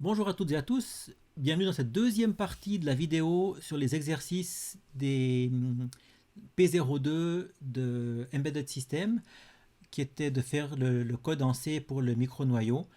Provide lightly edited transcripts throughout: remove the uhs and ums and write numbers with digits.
Bonjour à toutes et à tous, bienvenue dans cette deuxième partie de la vidéo sur les exercices des P02 de Embedded System, qui était de faire le code en C pour le micro-noyau.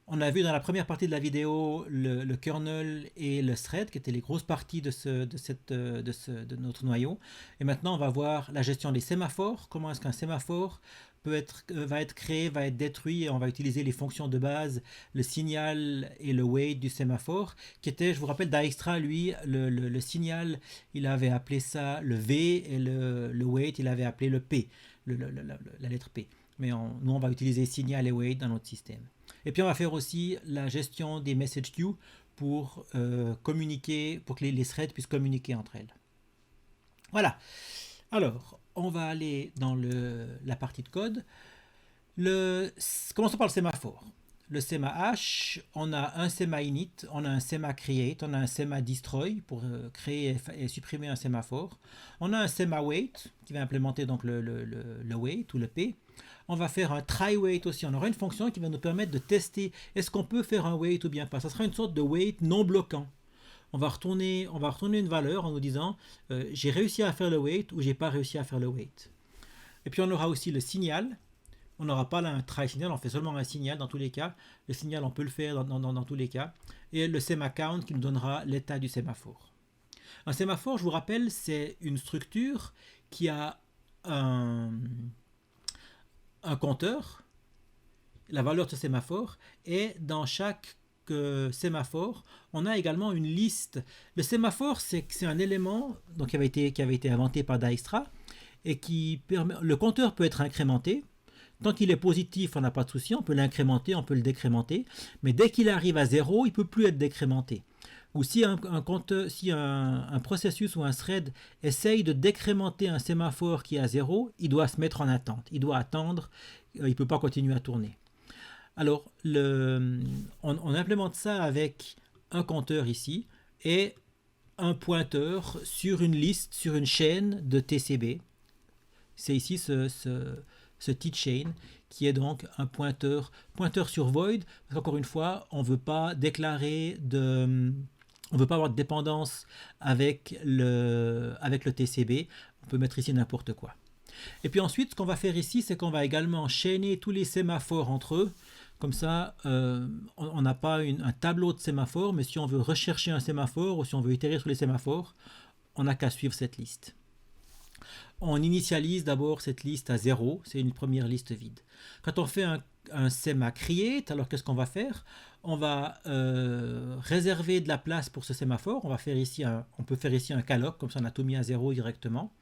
On a vu dans la première partie de la vidéo le kernel et le thread, qui étaient les grosses parties de notre noyau. Et maintenant, on va voir la gestion des sémaphores. Comment est-ce qu'un sémaphore va être créé, va être détruit, et on va utiliser les fonctions de base, le signal et le wait du sémaphore, qui était, je vous rappelle, Dijkstra, lui, le signal, il avait appelé ça le V, et le wait, il avait appelé le P, la lettre P. Mais nous, on va utiliser signal et wait dans notre système. Et puis on va faire aussi la gestion des message queues pour communiquer, pour que les threads puissent communiquer entre elles. Voilà. Alors, on va aller dans la partie de code. Commençons par le sémaphore. Le sema h, on a un sema init, on a un sema create, on a un sema destroy pour créer et supprimer un sémaphore. On a un sema wait qui va implémenter donc le wait ou le P. On va faire un try wait aussi. On aura une fonction qui va nous permettre de tester est-ce qu'on peut faire un wait ou bien pas. Ça sera une sorte de wait non bloquant. On va retourner une valeur en nous disant j'ai réussi à faire le wait ou j'ai pas réussi à faire le wait. Et puis on aura aussi le signal. On n'aura pas là un try signal, on fait seulement un signal dans tous les cas. Le signal, on peut le faire dans tous les cas. Et le sema count qui nous donnera l'état du sémaphore. Un sémaphore, je vous rappelle, c'est une structure qui a un compteur, la valeur de ce sémaphore, et dans chaque sémaphore, on a également une liste. Le sémaphore, c'est un élément donc, qui avait été inventé par Dijkstra, et qui permet, le compteur peut être incrémenté. Tant qu'il est positif, on n'a pas de souci, on peut l'incrémenter, on peut le décrémenter, mais dès qu'il arrive à 0, il ne peut plus être décrémenté. Ou si un processus ou un thread essaye de décrémenter un sémaphore qui est à 0, il doit se mettre en attente, il doit attendre, il ne peut pas continuer à tourner. Alors, on implémente ça avec un compteur ici et un pointeur sur une liste, sur une chaîne de TCB. C'est ici ce tchain qui est donc un pointeur sur void, parce qu'encore une fois, on ne veut pas déclarer on ne veut pas avoir de dépendance avec le TCB. On peut mettre ici n'importe quoi. Et puis ensuite, ce qu'on va faire ici, c'est qu'on va également chaîner tous les sémaphores entre eux. Comme ça, on n'a pas un tableau de sémaphores, mais si on veut rechercher un sémaphore ou si on veut itérer sur les sémaphores, on n'a qu'à suivre cette liste. On initialise d'abord cette liste à 0, c'est une première liste vide. Quand on fait un sema create, alors qu'est-ce qu'on va faire? On va réserver de la place pour ce sémaphore. On peut faire ici un calloc, comme ça on a tout mis à 0 directement.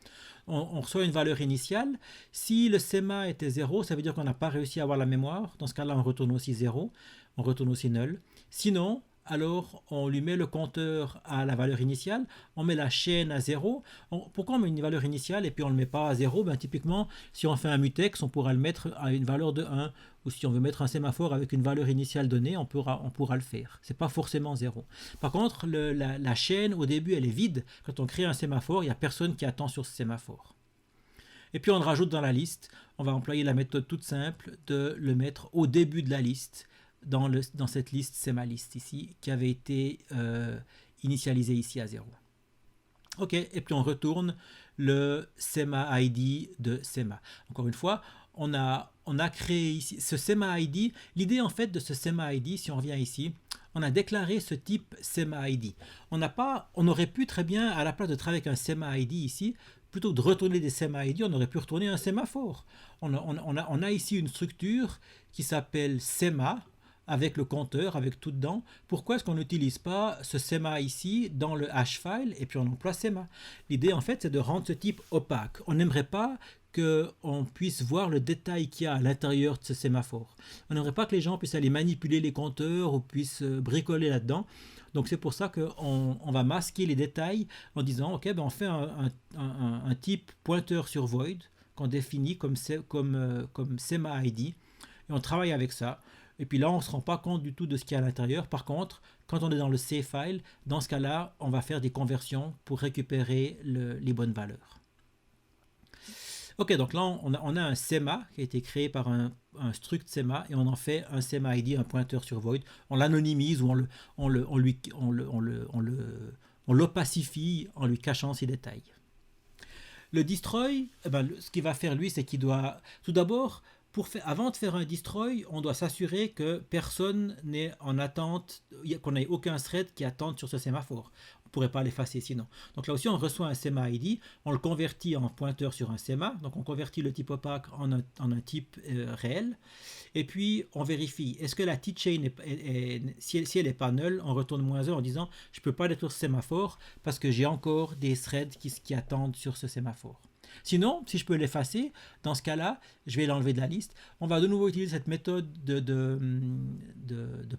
On reçoit une valeur initiale. Si le sema était 0, ça veut dire qu'on n'a pas réussi à avoir la mémoire. Dans ce cas-là, on retourne aussi 0, on retourne aussi null. Sinon, alors on lui met le compteur à la valeur initiale, on met la chaîne à 0. Pourquoi on met une valeur initiale et puis on ne le met pas à 0? Typiquement, si on fait un mutex, on pourra le mettre à une valeur de 1. Ou si on veut mettre un sémaphore avec une valeur initiale donnée, on pourra le faire. Ce n'est pas forcément 0. Par contre, la chaîne, au début, elle est vide. Quand on crée un sémaphore, il n'y a personne qui attend sur ce sémaphore. Et puis on le rajoute dans la liste. On va employer la méthode toute simple de le mettre au début de la liste. Dans cette liste SemaList ici, qui avait été initialisée ici à 0. Ok, et puis on retourne le sema ID de sema. Encore une fois, on a créé ici ce sema ID. L'idée en fait de ce sema ID, si on revient ici, on a déclaré ce type sema ID. On aurait pu très bien, à la place de travailler avec un sema ID ici, plutôt que de retourner des sema ID, on aurait pu retourner un sémaphore. On a ici une structure qui s'appelle sema, avec le compteur, avec tout dedans. Pourquoi est-ce qu'on n'utilise pas ce sema ici dans le hash file et puis on emploie sema? L'idée en fait c'est de rendre ce type opaque. On n'aimerait pas qu'on puisse voir le détail qu'il y a à l'intérieur de ce sémaphore. On n'aimerait pas que les gens puissent aller manipuler les compteurs ou puissent bricoler là-dedans. Donc c'est pour ça qu'on va masquer les détails en disant ok, on fait un type pointeur sur void qu'on définit comme sema ID et on travaille avec ça. Et puis là, on ne se rend pas compte du tout de ce qu'il y a à l'intérieur. Par contre, quand on est dans le C file, dans ce cas-là, on va faire des conversions pour récupérer les bonnes valeurs. Ok, donc là, on a un SEMA qui a été créé par un struct SEMA et on en fait un SEMA ID, un pointeur sur void. On l'anonymise ou on l'opacifie en lui cachant ses détails. Le destroy, ce qu'il va faire lui, c'est qu'il doit tout d'abord, avant de faire un destroy, on doit s'assurer que personne n'est en attente, qu'on n'ait aucun thread qui attende sur ce sémaphore. On ne pourrait pas l'effacer sinon. Donc là aussi, on reçoit un SEMA ID, on le convertit en pointeur sur un SEMA, donc on convertit le type opaque en un type réel, et puis on vérifie, est-ce que la T-chain, si elle n'est pas nulle, on retourne -1 en disant, je ne peux pas détruire ce sémaphore parce que j'ai encore des threads qui attendent sur ce sémaphore. Sinon, si je peux l'effacer, dans ce cas-là, je vais l'enlever de la liste. On va de nouveau utiliser cette méthode de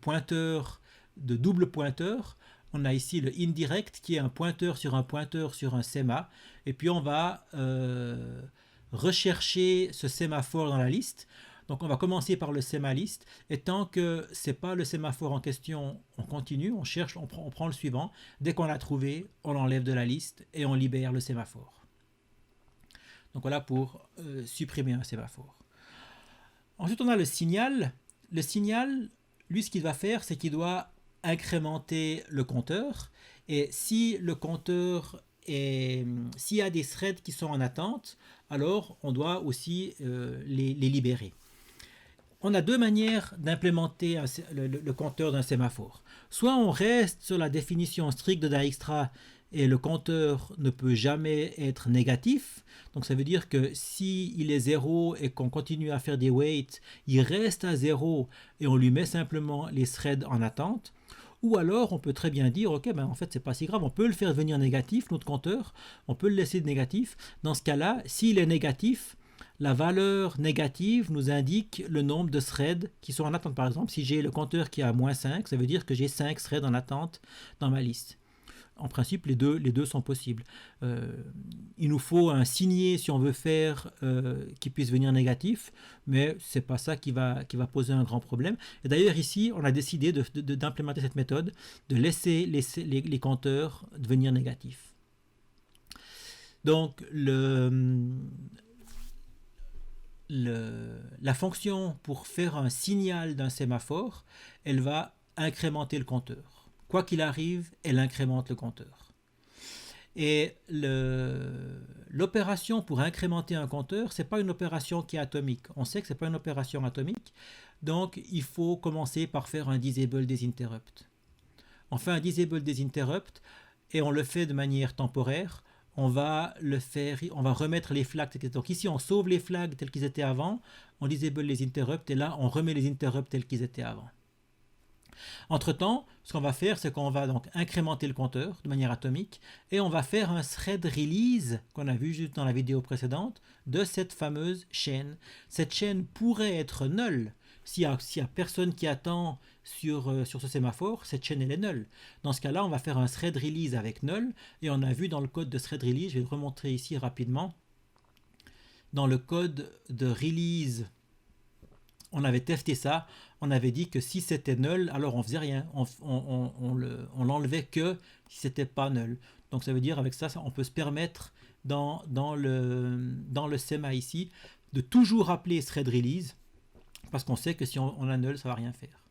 pointeur, de double pointeur. On a ici le indirect qui est un pointeur sur un SEMA. Et puis on va rechercher ce sémaphore dans la liste. Donc on va commencer par le SEMA list. Et tant que ce n'est pas le sémaphore en question, on continue, on cherche, on prend le suivant. Dès qu'on l'a trouvé, on l'enlève de la liste et on libère le sémaphore. Donc voilà pour supprimer un sémaphore. Ensuite, on a le signal. Le signal, lui, ce qu'il va faire, c'est qu'il doit incrémenter le compteur. Et si le compteur s'il y a des threads qui sont en attente, alors on doit aussi les libérer. On a deux manières d'implémenter le compteur d'un sémaphore. Soit on reste sur la définition stricte de Dijkstra et le compteur ne peut jamais être négatif. Donc ça veut dire que s'il est 0 et qu'on continue à faire des waits, il reste à 0 et on lui met simplement les threads en attente. Ou alors on peut très bien dire, ok, en fait c'est pas si grave, on peut le faire devenir négatif, notre compteur, on peut le laisser de négatif. Dans ce cas-là, s'il est négatif, la valeur négative nous indique le nombre de threads qui sont en attente. Par exemple, si j'ai le compteur qui est à -5, ça veut dire que j'ai 5 threads en attente dans ma liste. En principe, les deux sont possibles. Il nous faut un signé si on veut faire qui puisse venir négatif, mais ce n'est pas ça qui va poser un grand problème. Et d'ailleurs, ici, on a décidé d'implémenter cette méthode, de laisser les compteurs devenir négatifs. Donc, la fonction pour faire un signal d'un sémaphore, elle va incrémenter le compteur. Quoi qu'il arrive, elle incrémente le compteur. Et l'opération pour incrémenter un compteur, ce n'est pas une opération qui est atomique. On sait que ce n'est pas une opération atomique, donc il faut commencer par faire un disable des interrupts. On fait un disable des interrupts et on le fait de manière temporaire. On va remettre les flags. Donc ici, on sauve les flags tels qu'ils étaient avant, on disable les interrupts et là, on remet les interrupts tels qu'ils étaient avant. Entre-temps, ce qu'on va faire, c'est qu'on va donc incrémenter le compteur de manière atomique et on va faire un thread release qu'on a vu juste dans la vidéo précédente de cette fameuse chaîne. Cette chaîne pourrait être nulle. S'il y a personne qui attend sur ce sémaphore, cette chaîne elle est nulle. Dans ce cas-là, on va faire un thread release avec null et on a vu dans le code de thread release, je vais le remontrer ici rapidement. Dans le code de release, on avait testé ça, on avait dit que si c'était null, alors on faisait rien, on l'enlevait que si c'était pas null. Donc ça veut dire avec ça, on peut se permettre dans le SEMA ici de toujours appeler thread release parce qu'on sait que si on a null, ça va rien faire.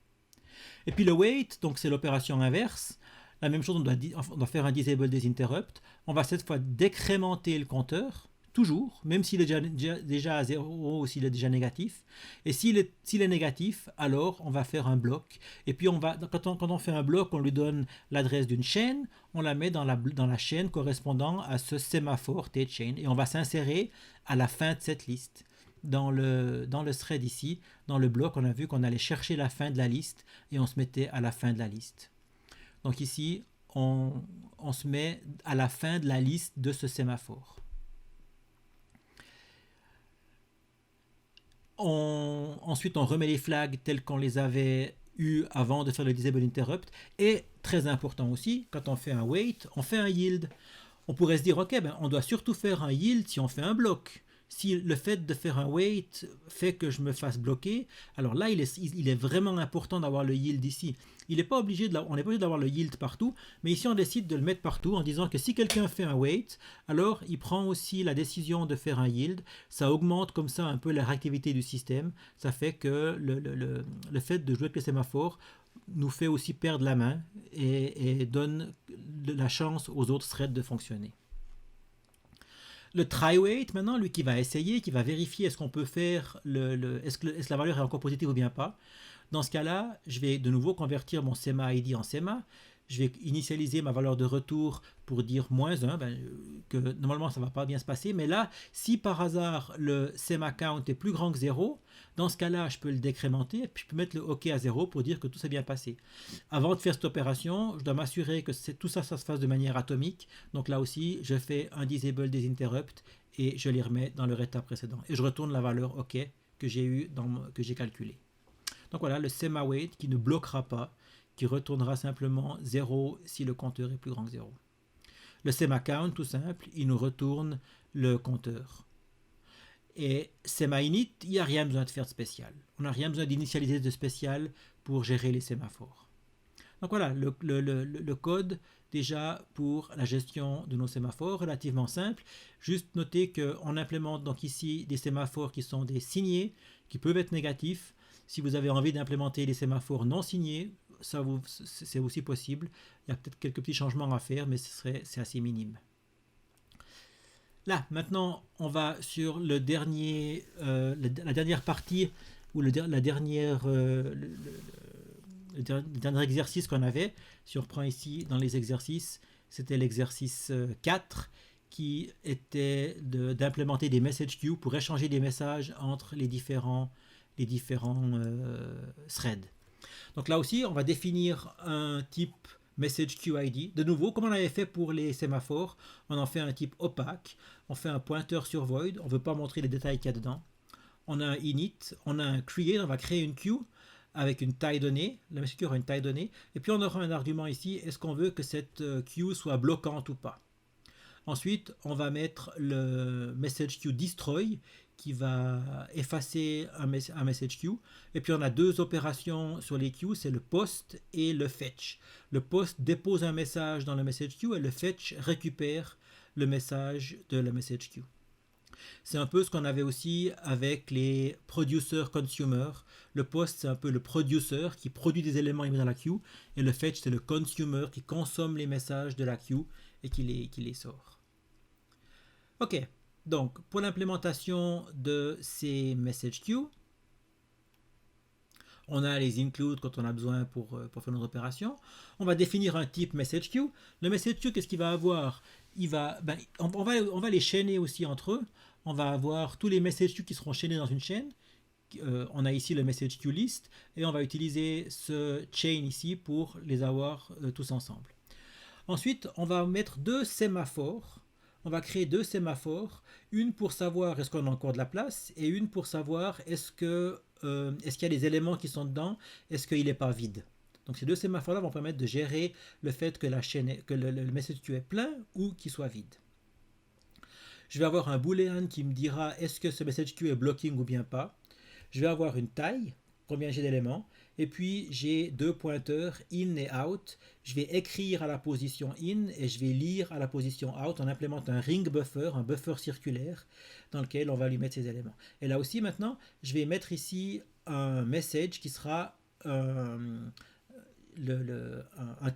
Et puis le wait, donc c'est l'opération inverse. La même chose, on doit faire un disable des interrupts. On va cette fois décrémenter le compteur. Toujours, même s'il est déjà à 0 ou s'il est déjà négatif. Et s'il est négatif, alors on va faire un bloc. Et puis quand on fait un bloc, on lui donne l'adresse d'une chaîne, on la met dans la chaîne correspondant à ce sémaphore T-chain. Et on va s'insérer à la fin de cette liste. Dans le thread ici, dans le bloc, on a vu qu'on allait chercher la fin de la liste et on se mettait à la fin de la liste. Donc ici, on se met à la fin de la liste de ce sémaphore. Ensuite, on remet les flags tels qu'on les avait eus avant de faire le disable interrupt. Et très important aussi, quand on fait un wait, on fait un yield. On pourrait se dire, ok, on doit surtout faire un yield si on fait un bloc. si le fait de faire un wait fait que je me fasse bloquer, alors là, il est vraiment important d'avoir le yield ici. On n'est pas obligé d'avoir le yield partout, mais ici, on décide de le mettre partout en disant que si quelqu'un fait un wait, alors il prend aussi la décision de faire un yield. Ça augmente comme ça un peu la réactivité du système. Ça fait que le fait de jouer avec les sémaphores nous fait aussi perdre la main et donne la chance aux autres threads de fonctionner. Le try-wait, maintenant, lui qui va essayer, qui va vérifier est-ce qu'on peut faire, est-ce que la valeur est encore positive ou bien pas. Dans ce cas-là, je vais de nouveau convertir mon SEMA ID en SEMA. Je vais initialiser ma valeur de retour pour dire -1, que normalement ça ne va pas bien se passer. Mais là, si par hasard le SEMA count est plus grand que 0, dans ce cas-là, je peux le décrémenter et puis je peux mettre le OK à 0 pour dire que tout s'est bien passé. Avant de faire cette opération, je dois m'assurer que tout ça se fasse de manière atomique. Donc là aussi, je fais un disable des interrupts et je les remets dans leur état précédent. Et je retourne la valeur OK que j'ai calculée. Donc voilà, le SEMA-wait qui ne bloquera pas, qui retournera simplement 0 si le compteur est plus grand que 0. Le SEMA-count, tout simple, il nous retourne le compteur. Et SEMA-init, il n'y a rien besoin de faire de spécial. On n'a rien besoin d'initialiser de spécial pour gérer les sémaphores. Donc voilà, le code déjà pour la gestion de nos sémaphores, relativement simple. Juste noter qu'on implémente donc ici des sémaphores qui sont des signés, qui peuvent être négatifs. Si vous avez envie d'implémenter des sémaphores non signés, c'est aussi possible. Il y a peut-être quelques petits changements à faire, mais c'est assez minime. Là, maintenant, on va sur la dernière partie, ou le dernier exercice qu'on avait. Si on reprend ici dans les exercices, c'était l'exercice 4 qui était d'implémenter des message queues pour échanger des messages entre les différents threads. Donc là aussi, on va définir un type message queue ID. De nouveau, comme on avait fait pour les sémaphores, on en fait un type opaque. On fait un pointeur sur void. On ne veut pas montrer les détails qu'il y a dedans. On a un init, on a un create, on va créer une queue avec une taille donnée. La message queue aura une taille donnée. Et puis on aura un argument ici. Est-ce qu'on veut que cette queue soit bloquante ou pas? Ensuite, on va mettre le message queue destroy qui va effacer un message queue. Et puis on a deux opérations sur les queues, c'est le post et le fetch. Le post dépose un message dans le message queue et le fetch récupère le message de la message queue. C'est un peu ce qu'on avait aussi avec les producer-consumer. Le post, c'est un peu le producer qui produit des éléments et met dans la queue. Et le fetch, c'est le consumer qui consomme les messages de la queue et qui les sort. Ok, donc pour l'implémentation de ces message queues, on a les include quand on a besoin pour faire notre opération. On va définir un type message queue. Le message queue, qu'est-ce qu'il va avoir? On va les chaîner aussi entre eux. On va avoir tous les message queues qui seront chaînés dans une chaîne. On a ici le message queue list et on va utiliser ce chain ici pour les avoir tous ensemble. Ensuite, on va mettre deux sémaphores. On va créer deux sémaphores, une pour savoir est-ce qu'on a encore de la place et une pour savoir est-ce qu'il y a des éléments qui sont dedans, est-ce qu'il n'est pas vide. Donc ces deux sémaphores-là vont permettre de gérer le fait que le message queue est plein ou qu'il soit vide. Je vais avoir un boolean qui me dira est-ce que ce message queue est blocking ou bien pas. Je vais avoir une taille, combien j'ai d'éléments, et puis j'ai deux pointeurs in et out. Je vais écrire à la position in et je vais lire à la position out. On implémente un ring buffer, un buffer circulaire dans lequel on va lui mettre ces éléments. Et là aussi maintenant, je vais mettre ici un message qui sera un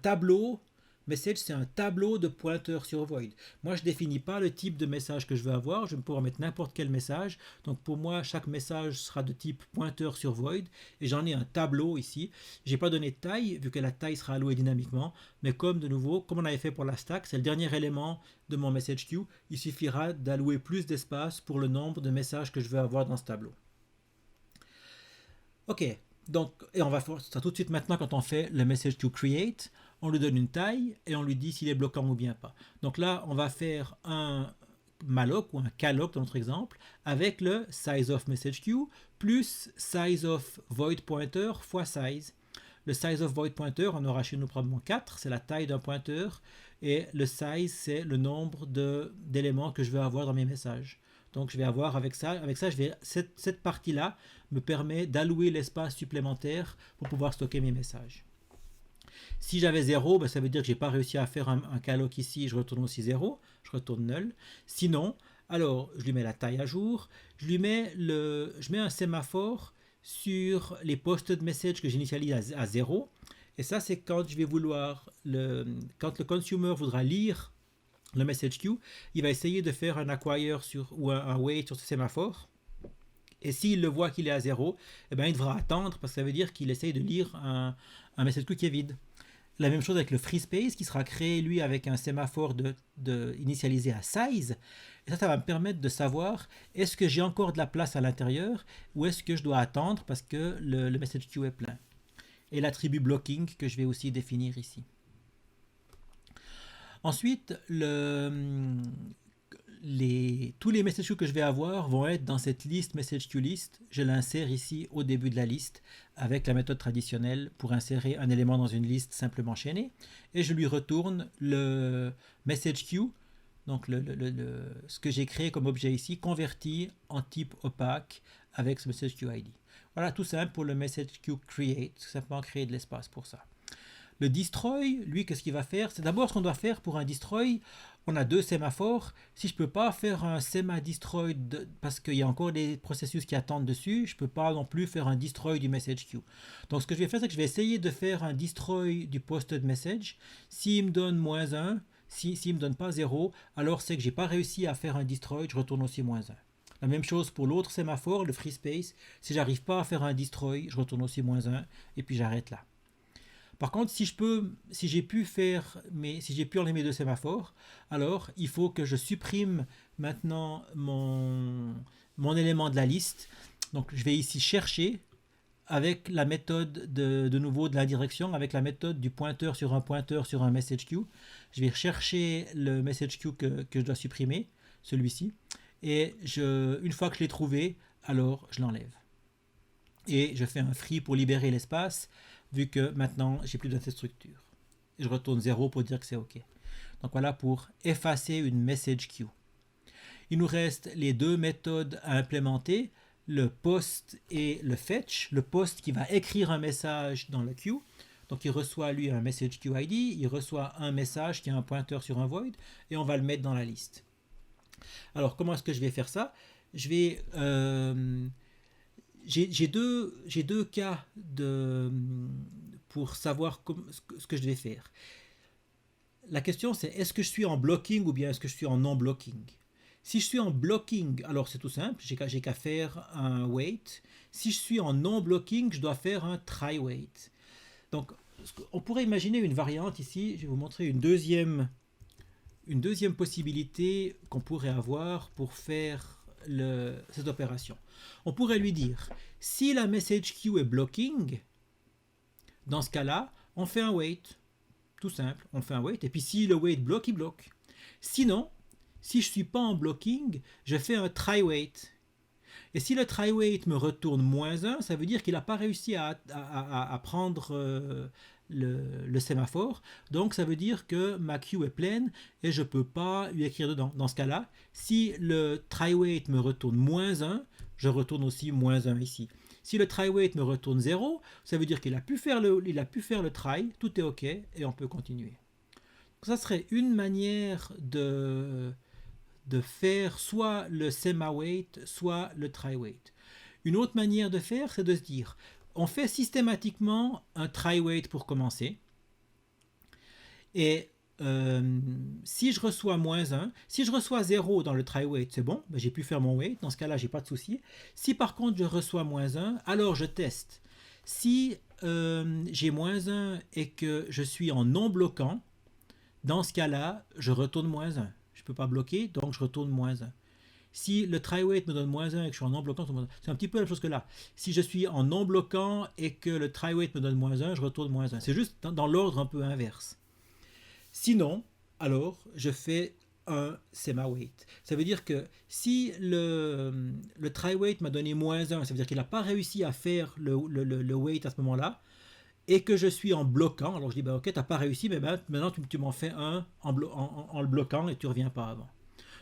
tableau. Message, c'est un tableau de pointeurs sur void. Moi, je ne définis pas le type de message que je veux avoir. Je vais pouvoir mettre n'importe quel message. Donc, pour moi, chaque message sera de type pointeur sur void. Et j'en ai un tableau ici. Je n'ai pas donné de taille, vu que la taille sera allouée dynamiquement. Mais comme on avait fait pour la stack, c'est le dernier élément de mon message queue. Il suffira d'allouer plus d'espace pour le nombre de messages que je veux avoir dans ce tableau. Ok. Donc, et on va faire ça tout de suite maintenant quand on fait le message queue create. On lui donne une taille et on lui dit s'il est bloquant ou bien pas. Donc là, on va faire un malloc ou un calloc dans notre exemple avec le size of message queue plus size of void pointer fois size. Le size of void pointer, on aura chez nous probablement 4, c'est la taille d'un pointeur, et le size, c'est le nombre d'éléments que je veux avoir dans mes messages. Donc je vais avoir avec ça cette partie-là me permet d'allouer l'espace supplémentaire pour pouvoir stocker mes messages. Si j'avais 0, ben ça veut dire que j'ai pas réussi à faire un calloc ici, je retourne aussi 0, je retourne null. Sinon, alors je lui mets la taille à jour, je mets un sémaphore sur les posted messages que j'initialise à 0. Et ça, c'est quand je vais quand le consumer voudra lire le message queue, il va essayer de faire un acquire ou un wait sur ce sémaphore. Et s'il le voit qu'il est à 0, eh ben, il devra attendre parce que ça veut dire qu'il essaye de lire un message queue qui est vide. La même chose avec le free space qui sera créé lui avec un sémaphore initialisé à size. Et ça va me permettre de savoir est-ce que j'ai encore de la place à l'intérieur ou est-ce que je dois attendre parce que le message queue est plein. Et l'attribut blocking que je vais aussi définir ici. Ensuite, tous les message queues que je vais avoir vont être dans cette liste message queue list. Je l'insère ici au début de la liste avec la méthode traditionnelle pour insérer un élément dans une liste simplement chaînée. Et je lui retourne le message queue, donc ce que j'ai créé comme objet ici, converti en type opaque avec ce message queue ID. Voilà, tout simple pour le message queue create, simplement créer de l'espace pour ça. Le destroy, lui, qu'est-ce qu'il va faire? C'est d'abord ce qu'on doit faire pour un destroy. On a deux sémaphores. Si je ne peux pas faire un sema destroy parce qu'il y a encore des processus qui attendent dessus, je ne peux pas non plus faire un destroy du message queue. Donc ce que je vais faire, c'est que je vais essayer de faire un destroy du posted message. S'il me donne -1, s'il ne me donne pas 0, alors c'est que je n'ai pas réussi à faire un destroy, je retourne aussi -1. La même chose pour l'autre sémaphore, le free space. Si j'arrive pas à faire un destroy, je retourne aussi -1 et puis j'arrête là. Par contre, si j'ai pu enlever mes deux sémaphores, alors il faut que je supprime maintenant mon élément de la liste. Donc je vais ici chercher avec la méthode de nouveau de l'indirection, avec la méthode du pointeur sur un message queue. Je vais chercher le message queue que je dois supprimer, celui-ci. Et une fois que je l'ai trouvé, alors je l'enlève. Et je fais un free pour libérer l'espace, vu que maintenant j'ai plus de cette structure. Et je retourne 0 pour dire que c'est OK. Donc voilà pour effacer une message queue. Il nous reste les deux méthodes à implémenter, le post et le fetch. Le post qui va écrire un message dans le queue. Donc il reçoit lui un message queue ID, il reçoit un message qui a un pointeur sur un void et on va le mettre dans la liste. Alors comment est-ce que je vais faire ça? J'ai deux cas pour savoir ce que je vais faire. La question c'est est-ce que je suis en blocking ou bien est-ce que je suis en non-blocking? Si je suis en blocking, alors c'est tout simple, j'ai qu'à faire un wait. Si je suis en non-blocking, je dois faire un try wait. Donc on pourrait imaginer une variante ici, je vais vous montrer une deuxième possibilité qu'on pourrait avoir pour faire cette opération. On pourrait lui dire, si la message queue est blocking, dans ce cas-là, on fait un wait. Tout simple, on fait un wait. Et puis si le wait bloque, il bloque. Sinon, si je ne suis pas en blocking, je fais un try wait. Et si le try wait me retourne -1, ça veut dire qu'il n'a pas réussi à prendre le sémaphore. Donc ça veut dire que ma queue est pleine et je ne peux pas lui écrire dedans. Dans ce cas-là, si le try wait me retourne -1, je retourne aussi -1 ici. Si le try wait me retourne 0, ça veut dire qu'il a pu faire le try, tout est OK et on peut continuer. Ça serait une manière de faire soit le sema-wait, soit le try-wait. Une autre manière de faire, c'est de se dire, on fait systématiquement un try-wait pour commencer. Et si je reçois -1, si je reçois 0 dans le try-wait, c'est bon, ben j'ai pu faire mon wait, dans ce cas-là, j'ai pas de souci. Si par contre je reçois -1, alors je teste. Si j'ai -1 et que je suis en non bloquant, dans ce cas-là, je retourne -1. Je ne peux pas bloquer, donc je retourne -1. Si le try-wait me donne -1 et que je suis en non-bloquant, c'est un petit peu la même chose que là. Si je suis en non-bloquant et que le try-wait me donne -1, je retourne -1. C'est juste dans l'ordre un peu inverse. Sinon, alors, je fais un sema-wait. Ça veut dire que si le try-wait m'a donné -1, ça veut dire qu'il n'a pas réussi à faire le wait à ce moment-là, et que je suis en bloquant, alors je dis, bah, ok, tu n'as pas réussi, mais maintenant tu m'en fais un en le bloquant et tu ne reviens pas avant.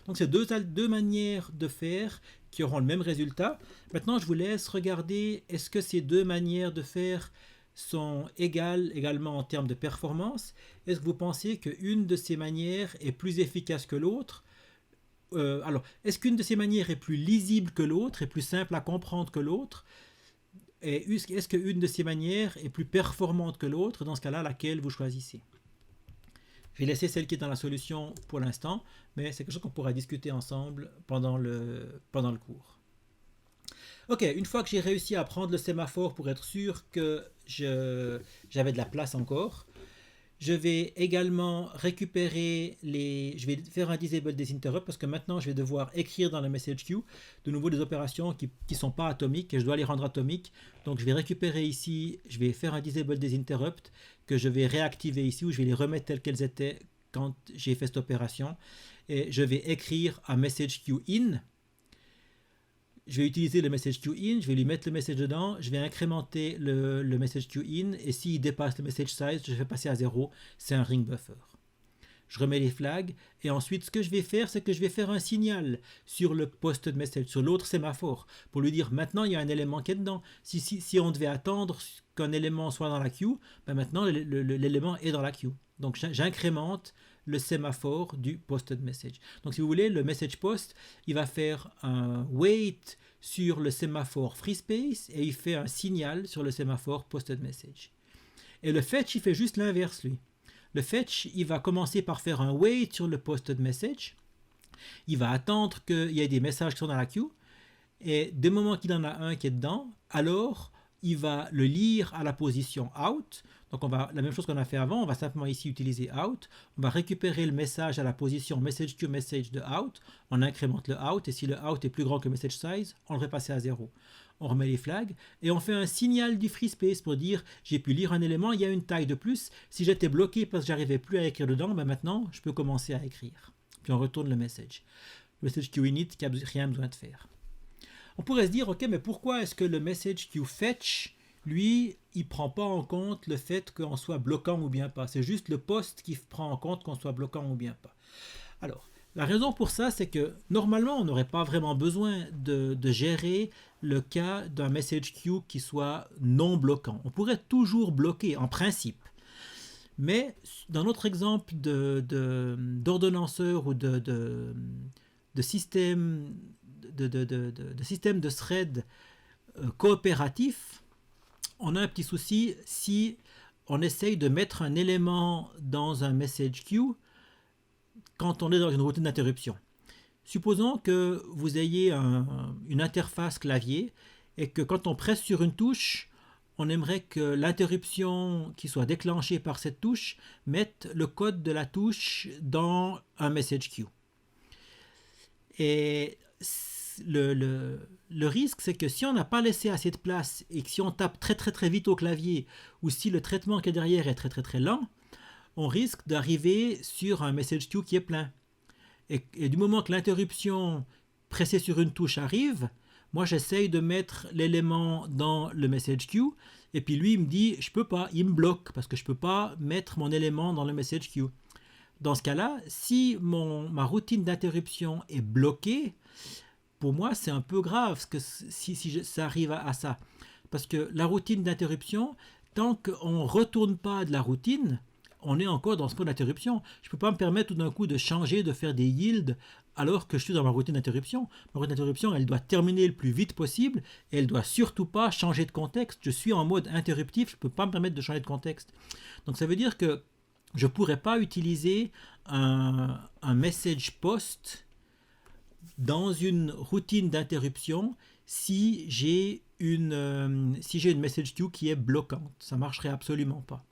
Donc c'est deux manières de faire qui auront le même résultat. Maintenant, je vous laisse regarder, est-ce que ces deux manières de faire sont égales également en termes de performance? Est-ce que vous pensez qu'une de ces manières est plus efficace que l'autre? Alors, est-ce qu'une de ces manières est plus lisible que l'autre, est plus simple à comprendre que l'autre? Et est-ce qu'une de ces manières est plus performante que l'autre? Dans ce cas-là, laquelle vous choisissez? Je vais laisser celle qui est dans la solution pour l'instant, mais c'est quelque chose qu'on pourra discuter ensemble pendant le cours. Ok, une fois que j'ai réussi à prendre le sémaphore pour être sûr que j'avais de la place encore, je vais également récupérer je vais faire un disable des interrupts parce que maintenant je vais devoir écrire dans le message queue de nouveau des opérations qui ne sont pas atomiques et je dois les rendre atomiques. Donc je vais récupérer ici, je vais faire un disable des interrupts que je vais réactiver ici ou je vais les remettre telles qu'elles étaient quand j'ai fait cette opération. Et je vais écrire un message queue in. Je vais utiliser le message queue in, je vais lui mettre le message dedans, je vais incrémenter le message queue in et s'il dépasse le message size, je vais passer à 0, c'est un ring buffer. Je remets les flags et ensuite ce que je vais faire, c'est que je vais faire un signal sur le posted message, sur l'autre sémaphore, pour lui dire maintenant il y a un élément qui est dedans. Si on devait attendre qu'un élément soit dans la queue, ben maintenant l'élément est dans la queue. Donc j'incrémente le sémaphore du posted message. Donc si vous voulez, le message post, il va faire un wait sur le sémaphore free space et il fait un signal sur le sémaphore posted message. Et le fetch, il fait juste l'inverse, lui. Le fetch, il va commencer par faire un wait sur le posted message. Il va attendre qu'il y ait des messages qui sont dans la queue. Et dès le moment qu'il en a un qui est dedans, alors il va le lire à la position out. Donc on va, la même chose qu'on a fait avant, on va simplement ici utiliser out. On va récupérer le message à la position message queue message de out. On incrémente le out et si le out est plus grand que le message size, on le repasse à 0. On remet les flags et on fait un signal du free space pour dire j'ai pu lire un élément, il y a une taille de plus. Si j'étais bloqué parce que j'arrivais plus à écrire dedans, ben maintenant je peux commencer à écrire. Puis on retourne le message. Le message queue init qui n'a rien besoin de faire. On pourrait se dire, ok, mais pourquoi est-ce que le message queue fetch, lui, il prend pas en compte le fait qu'on soit bloquant ou bien pas. C'est juste le post qui prend en compte qu'on soit bloquant ou bien pas. Alors, la raison pour ça, c'est que normalement, on n'aurait pas vraiment besoin de gérer le cas d'un message queue qui soit non bloquant. On pourrait toujours bloquer en principe. Mais dans notre exemple d'ordonnanceur ou de système de système de thread coopératif, on a un petit souci si on essaye de mettre un élément dans un message queue quand on est dans une routine d'interruption. Supposons que vous ayez une interface clavier et que quand on presse sur une touche, on aimerait que l'interruption qui soit déclenchée par cette touche mette le code de la touche dans un message queue. Et le risque, c'est que si on n'a pas laissé assez de place et que si on tape très très très vite au clavier ou si le traitement qui est derrière est très très très lent, on risque d'arriver sur un message queue qui est plein. Et du moment que l'interruption pressée sur une touche arrive, moi j'essaye de mettre l'élément dans le message queue et puis lui il me dit je peux pas, il me bloque parce que je peux pas mettre mon élément dans le message queue. Dans ce cas-là, si ma routine d'interruption est bloquée, pour moi, c'est un peu grave si ça arrive à ça. Parce que la routine d'interruption, tant qu'on ne retourne pas de la routine, on est encore dans ce point d'interruption. Je ne peux pas me permettre tout d'un coup de changer, de faire des yields alors que je suis dans ma routine d'interruption. Ma routine d'interruption, elle doit terminer le plus vite possible et elle ne doit surtout pas changer de contexte. Je suis en mode interruptif, je ne peux pas me permettre de changer de contexte. Donc ça veut dire que je ne pourrais pas utiliser un message post dans une routine d'interruption si j'ai une message queue qui est bloquante. Ça ne marcherait absolument pas.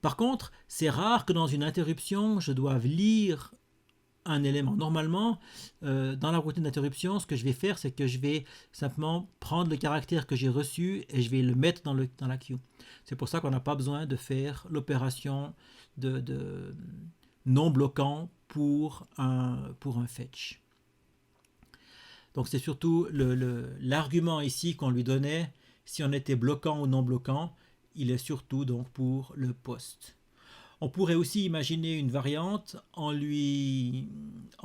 Par contre, c'est rare que dans une interruption, je doive lire un élément. Normalement, dans la routine d'interruption, ce que je vais faire, c'est que je vais simplement prendre le caractère que j'ai reçu et je vais le mettre dans la queue. C'est pour ça qu'on n'a pas besoin de faire l'opération de non bloquant pour un fetch. Donc c'est surtout l'argument ici qu'on lui donnait, si on était bloquant ou non bloquant, il est surtout donc pour le post. On pourrait aussi imaginer une variante en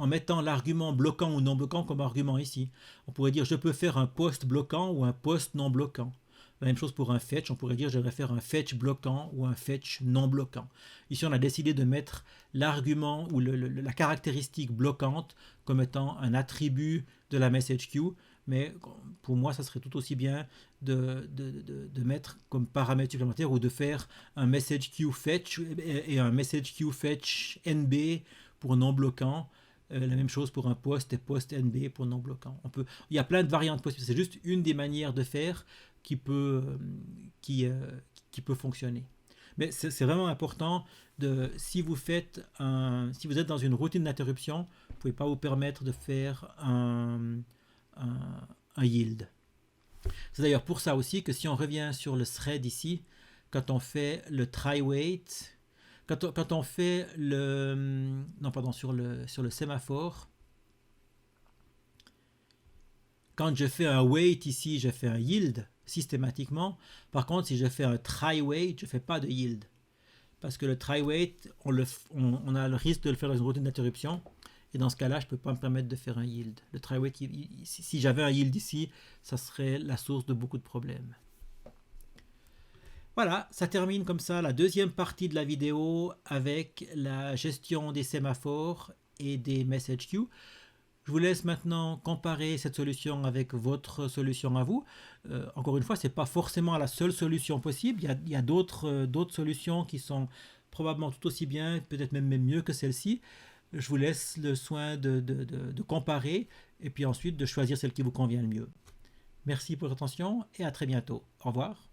mettant l'argument bloquant ou non bloquant comme argument ici. On pourrait dire je peux faire un post bloquant ou un post non bloquant. La même chose pour un fetch, on pourrait dire je vais faire un fetch bloquant ou un fetch non bloquant. Ici on a décidé de mettre l'argument ou la caractéristique bloquante comme étant un attribut de la message queue, mais pour moi ça serait tout aussi bien de mettre comme paramètre supplémentaire ou de faire un message queue fetch et un message queue fetch NB pour non bloquant. La même chose pour un post et post NB pour non bloquant. Il y a plein de variantes possibles, c'est juste une des manières de faire qui peut fonctionner. Mais c'est vraiment important si vous êtes dans une routine d'interruption, vous ne pouvez pas vous permettre de faire un yield. C'est d'ailleurs pour ça aussi que si on revient sur le thread ici, quand on fait le try wait, quand on fait sur le sémaphore, quand je fais un wait ici, je fais un yield systématiquement. Par contre, si je fais un try wait, je ne fais pas de yield. Parce que le try wait, on a le risque de le faire dans une routine d'interruption. Et dans ce cas-là, je ne peux pas me permettre de faire un yield. Le try wait, si j'avais un yield ici, ça serait la source de beaucoup de problèmes. Voilà, ça termine comme ça la deuxième partie de la vidéo avec la gestion des sémaphores et des message queues. Je vous laisse maintenant comparer cette solution avec votre solution à vous. Encore une fois, ce n'est pas forcément la seule solution possible. Il y a d'autres solutions qui sont probablement tout aussi bien, peut-être même mieux que celle-ci. Je vous laisse le soin de comparer et puis ensuite de choisir celle qui vous convient le mieux. Merci pour votre attention et à très bientôt. Au revoir.